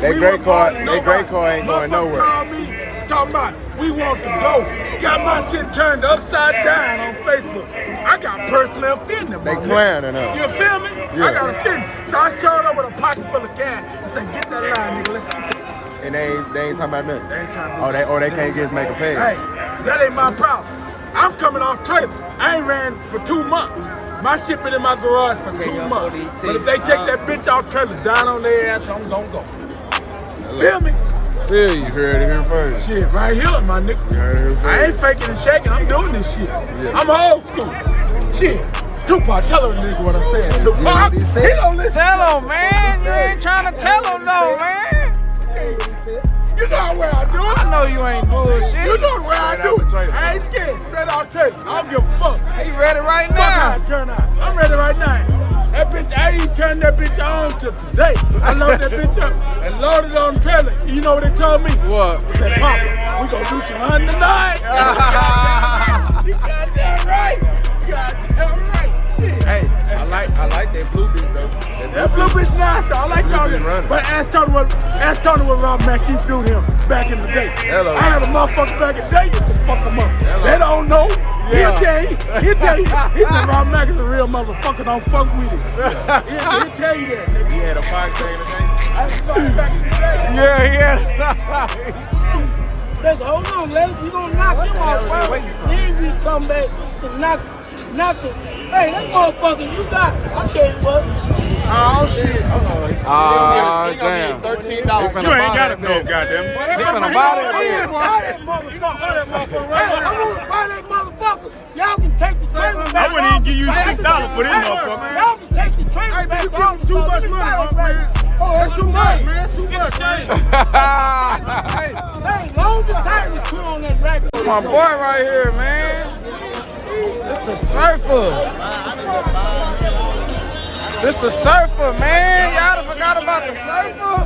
They great car ain't going nowhere. Call me, talking about we want to go. Got my shit turned upside down on Facebook. I got personally offended. They clowning us. You feel me? Yeah. I got offended. So I showed up with a pocket full of cash and said, get that line, nigga, let's get that. And they ain't talking about nothing. They ain't trying to do They can't just make a pay. Hey, that ain't my problem. I'm coming off trailer. I ain't ran for 2 months. My shit been in my garage for 2 months. But if they take that bitch off trailer down on their ass, I'm gonna go. Feel me? Feel you heard it here first. Shit, right here, my nigga. You heard it here first. I ain't faking and shaking. I'm doing this shit. Yeah. I'm old school. Shit. Tupac, tell her nigga what I said. Tupac, he don't listen. Tell him, man. You ain't trying to tell him, though, man. You know where I do it. I know you ain't bullshit. You know where I do it. I ain't scared. Straight off trailer. I don't give a fuck. He ready right Fuck now. how it turn out. I'm ready right now. That bitch, I ain't turned that bitch on till today. I loaded that bitch up and loaded on the trailer. You know what they told me? What? They said, Papa, we gonna do some hunting tonight. You goddamn right. You goddamn right. Shit. Hey, I like that blue bitch though. That blue bitch nasty. I like Tony. running. But ask Tony what Rob Mac used to do to him back in the day. Hello. I had a motherfucker back in the day used to fuck him up. Hello. They don't know. Yeah. He'll tell you. He said Rob Mac is a real motherfucker. Don't fuck with him. He'll tell you that, nigga. He had a pocket today. I was fucking back in the day. Yeah. Listen, hold on, Les. We gonna knock him off first. Then we come back and knock him. Hey, that motherfucker, you got it. I tell you what. Oh, shit. Damn. $13. You ain't got to go, goddamn. He finna buy that I bitch. buy that motherfucker. Hey, I want to buy that motherfucker. Y'all can take the trailer back. I wouldn't even give you $6 for this motherfucker. Y'all can take the trailer back. You give him too much money, man. Oh, that's too much. Man, that's too much. Hey, long as the tire is put on that rack. My boy right here, man. It's the surfer. This the surfer, man. Y'all done forgot about the surfer?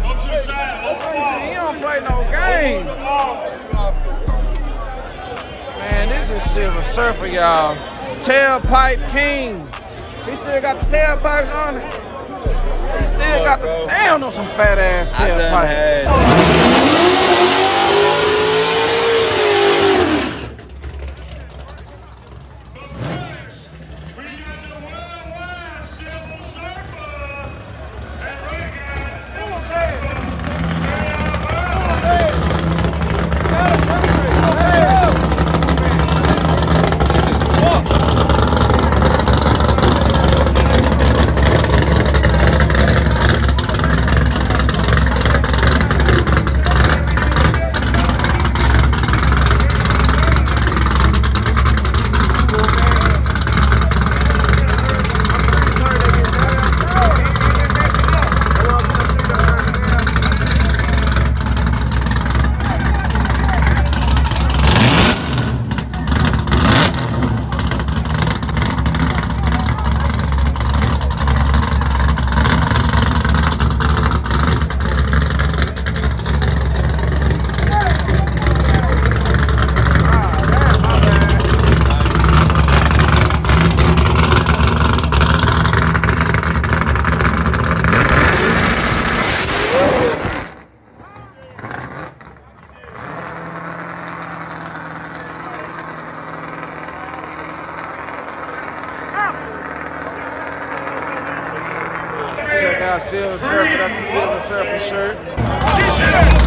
He don't play no games. Man, this is Silver Surfer, y'all. Tailpipe King. He still got the tailpipes on it. He still got the, damn, those some fat ass tailpipes. Check out Silver Surfer, that's the Silver Surfer shirt.